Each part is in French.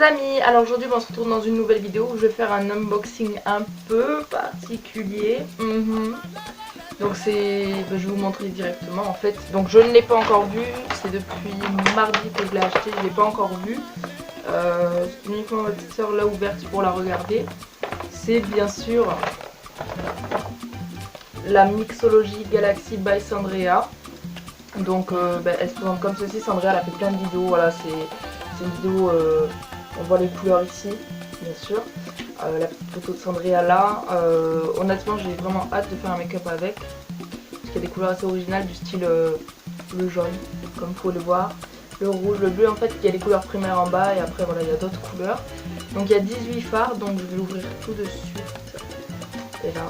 les amis, alors aujourd'hui on se retrouve dans une nouvelle vidéo où je vais faire un unboxing un peu particulier. Donc je vais vous montrer directement en fait. Donc je ne l'ai pas encore vu, c'est depuis mardi que je l'ai acheté, je ne l'ai pas encore vu. C'est uniquement ma petite soeur l'a ouverte pour la regarder. C'est bien sûr la Mixology Galaxy by Sandrea. Donc elle se présente comme ceci. Sandrea elle a fait plein de vidéos, voilà, c'est une vidéo, on voit les couleurs ici bien sûr, la petite photo de Sandrea là. Honnêtement j'ai vraiment hâte de faire un make-up avec, parce qu'il y a des couleurs assez originales du style le jaune comme vous pouvez le voir, le rouge, le bleu. En fait il y a les couleurs primaires en bas et après voilà il y a d'autres couleurs. Donc il y a 18 fards, donc je vais l'ouvrir tout de suite. Et là,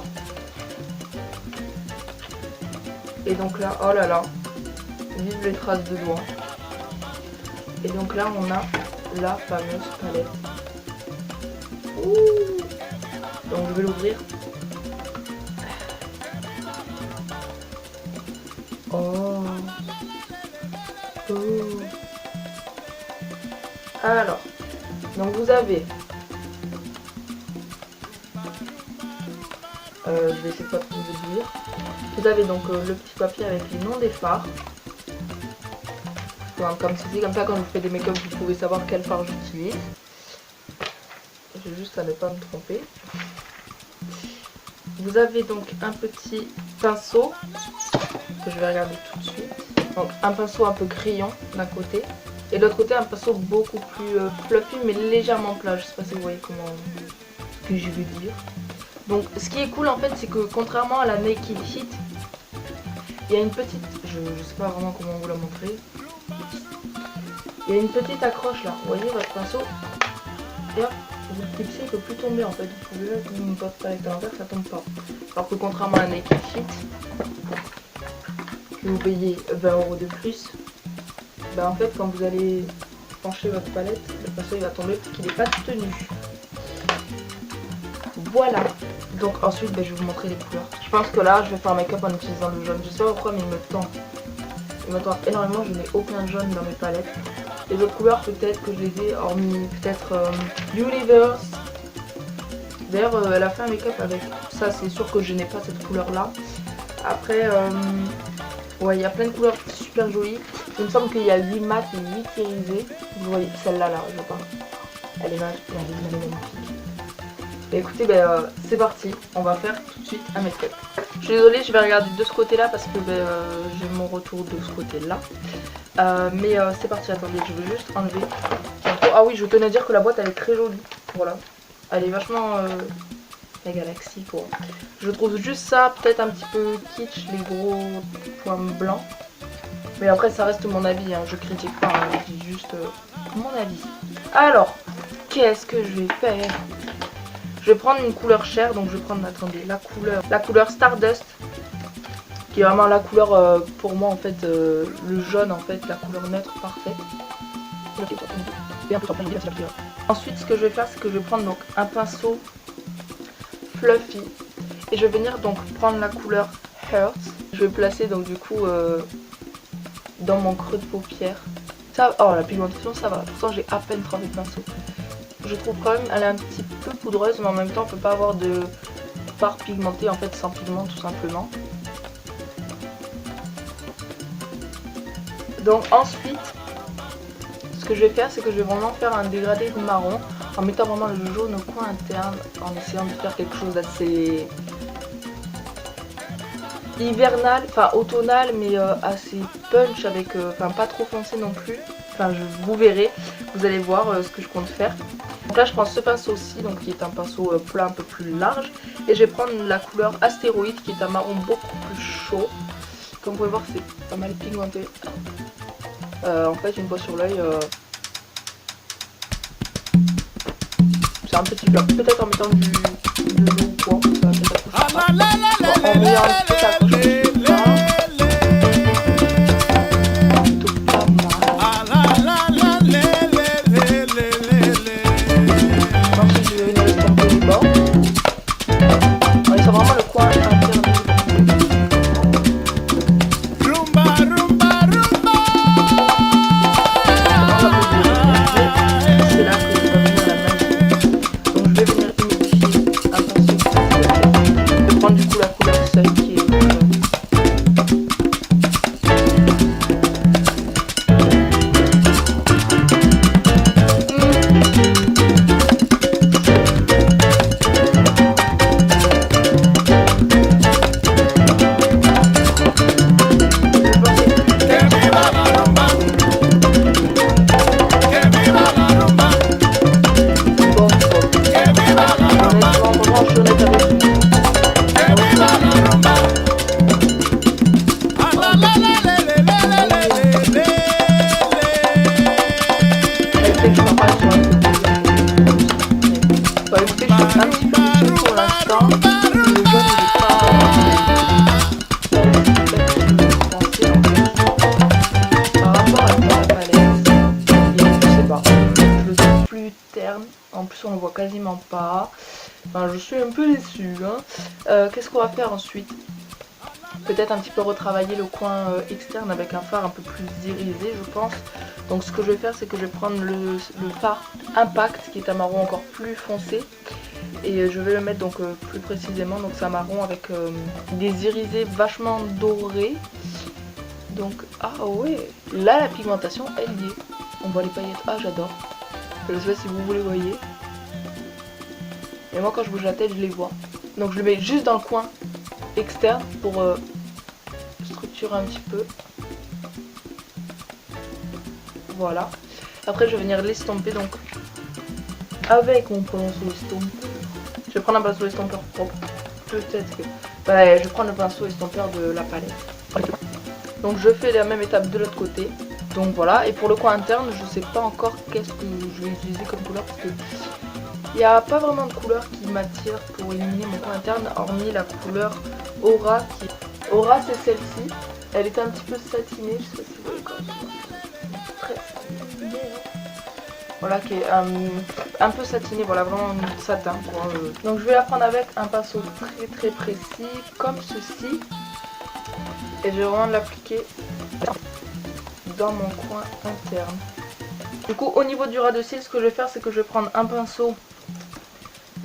et donc là, oh là là, vive les traces de doigts. Et donc là on a la fameuse palette. Ouh. Donc je vais l'ouvrir. Oh. Oh. Alors, donc vous avez je vais essayer de pas trop vous dire. Vous avez donc le petit papier avec les noms des fards. Comme ceci, comme ça quand je fais des make-up vous pouvez savoir quel fard j'utilise. J'ai juste à ne pas me tromper. Vous avez donc un petit pinceau que je vais regarder tout de suite. Donc un pinceau un peu crayon d'un côté et de l'autre côté un pinceau beaucoup plus fluffy mais légèrement plat. Je sais pas si vous voyez comment ce que je veux dire. Donc ce qui est cool en fait c'est que contrairement à la Naked Heat, il y a une petite, je sais pas vraiment comment vous la montrer. Il y a une petite accroche là, vous voyez votre pinceau, et hop, vous le clipsez, il ne peut plus tomber en fait, vous pouvez mettre une botte palette à l'envers, ça tombe pas. Alors que contrairement à la Naked Heat, que vous payez 20 € de plus, ben en fait quand vous allez pencher votre palette, le pinceau il va tomber parce qu'il n'est pas tenu. Voilà, donc ensuite je vais vous montrer les couleurs. Je pense que là je vais faire un make-up en utilisant le jaune, je sais pas pourquoi mais il me tend. Il me tend énormément, je n'ai aucun jaune dans mes palettes. Les autres couleurs peut-être que je les ai, hormis peut-être Universe. D'ailleurs elle a fait un make-up avec ça, c'est sûr que je n'ai pas cette couleur là. Après ouais il y a plein de couleurs super jolies. Il me semble qu'il y a 8 mat et 8 irisés. Vous voyez celle-là là, je pense. Elle est magnifique. Et écoutez c'est parti, on va faire tout de suite un make-up. Je suis désolée, je vais regarder de ce côté là parce que j'ai mon retour de ce côté là. Mais c'est parti, attendez, je vais juste enlever. Ah oui, je tenais à dire que la boîte elle est très jolie. Voilà, elle est vachement la galaxie quoi. Je trouve juste ça peut-être un petit peu kitsch, les gros points blancs. Mais après ça reste mon avis, hein. Je critique pas, hein. Je dis juste mon avis. Alors, qu'est-ce que je vais faire? Je vais prendre une couleur chère, donc je vais prendre, attendez, la couleur Stardust, qui est vraiment la couleur pour moi en fait, le jaune en fait, la couleur neutre parfaite. Ensuite ce que je vais faire c'est que je vais prendre donc un pinceau fluffy et je vais venir donc prendre la couleur Heart. Je vais placer donc du coup dans mon creux de paupière. Ça, oh la pigmentation ça va, pourtant j'ai à peine trempé le pinceau. Je trouve quand même elle est un petit peu poudreuse mais en même temps on peut pas avoir de fard pigmenté en fait sans pigment tout simplement. Donc ensuite ce que je vais faire c'est que je vais vraiment faire un dégradé de marron en mettant vraiment le jaune au coin interne, en essayant de faire quelque chose d'assez hivernal, enfin automnal mais assez punch avec, enfin pas trop foncé non plus. Enfin vous verrez, vous allez voir ce que je compte faire. Donc là je prends ce pinceau-ci, donc qui est un pinceau plat un peu plus large. Et je vais prendre la couleur Astéroïde qui est un marron beaucoup plus chaud. Comme vous pouvez voir c'est pas mal pigmenté. En fait une fois sur l'œil, c'est un petit blanc. Peut-être en mettant de l'eau ou quoi, ça va peut-être en mettant un petit accroche. C'est là que luxe, on le voit quasiment pas. Enfin, je suis un peu déçue. Hein. Qu'est-ce qu'on va faire ensuite? Peut-être un petit peu retravailler le coin externe avec un fard un peu plus irisé, je pense. Donc ce que je vais faire, c'est que je vais prendre le fard Impact, qui est un marron encore plus foncé. Et je vais le mettre donc plus précisément, donc c'est un marron avec des irisés vachement dorés. Donc, ah ouais, là la pigmentation, elle y est. On voit les paillettes, ah j'adore. Je sais pas si vous les voyez. Et moi quand je bouge la tête, je les vois. Donc je le mets juste dans le coin externe pour structurer un petit peu. Voilà. Après je vais venir l'estomper donc avec mon pinceau estompeur. Je vais prendre un pinceau estompeur propre. Peut-être que... Ouais, je vais prendre le pinceau estompeur de la palette. Donc je fais la même étape de l'autre côté. Donc voilà, et pour le coin interne, je sais pas encore qu'est-ce que je vais utiliser comme couleur parce que il n'y a pas vraiment de couleur qui m'attire pour éliminer mon coin interne, hormis la couleur Aura. Aura, c'est celle-ci. Elle est un petit peu satinée, je sais pas si vous voyez quand même. Très satinée. Voilà, qui est un peu satinée, voilà, vraiment satin. Donc je vais la prendre avec un pinceau très précis, comme ceci. Et je vais vraiment l'appliquer dans mon coin interne. Du coup, au niveau du ras de cils, ce que je vais faire, c'est que je vais prendre un pinceau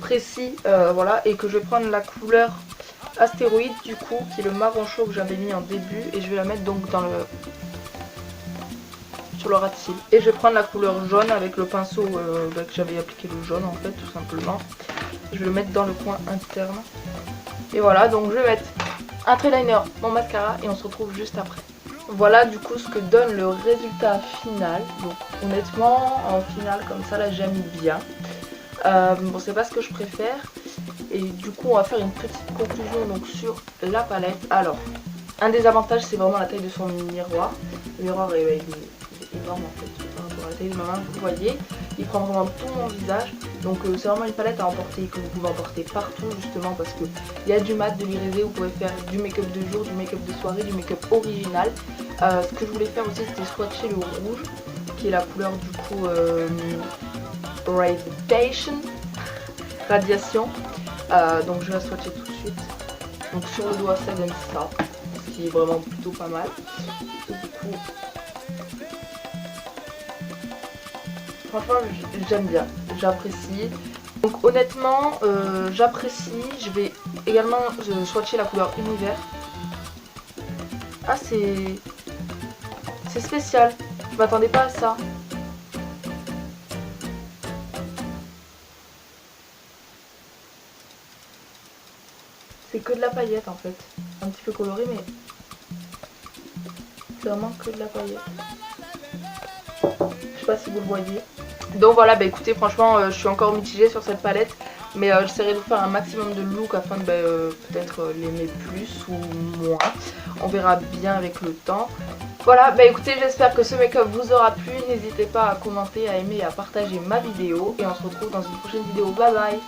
précis, voilà, et que je vais prendre la couleur Astéroïde, du coup, qui est le marron chaud que j'avais mis en début, et je vais la mettre donc dans sur le ras de cils. Et je vais prendre la couleur jaune avec le pinceau que j'avais appliqué le jaune, en fait, tout simplement. Je vais le mettre dans le coin interne. Et voilà, donc je vais mettre un trait liner, mon mascara, et on se retrouve juste après. Voilà du coup ce que donne le résultat final. Donc honnêtement en finale comme ça là j'aime bien. Bon c'est pas ce que je préfère. Et du coup on va faire une petite conclusion donc sur la palette. Alors un des avantages c'est vraiment la taille de son miroir. Le miroir est énorme en fait par rapport à la taille de ma main, vous voyez. Il prend vraiment tout mon visage. Donc c'est vraiment une palette à emporter, que vous pouvez emporter partout justement parce que il y a du mat, de l'irisé, vous pouvez faire du make-up de jour, du make-up de soirée, du make-up original. Ce que je voulais faire aussi c'était swatcher le rouge qui est la couleur du coup Radiation. Donc je vais la swatcher tout de suite. Donc sur le doigt ça donne ça, ce qui est vraiment plutôt pas mal. Et du coup franchement j'aime bien, j'apprécie. Donc honnêtement j'apprécie. Je vais également swatcher la couleur Univers. Ah c'est spécial, je m'attendais pas à ça. C'est que de la paillette en fait, un petit peu coloré mais c'est vraiment que de la paillette. Je sais pas si vous le voyez. Donc voilà, bah écoutez franchement je suis encore mitigée sur cette palette. Mais j'essaierai de vous faire un maximum de looks afin de peut-être l'aimer plus ou moins. On verra bien avec le temps. Voilà, bah écoutez, j'espère que ce make-up vous aura plu. N'hésitez pas à commenter, à aimer et à partager ma vidéo. Et on se retrouve dans une prochaine vidéo. Bye bye.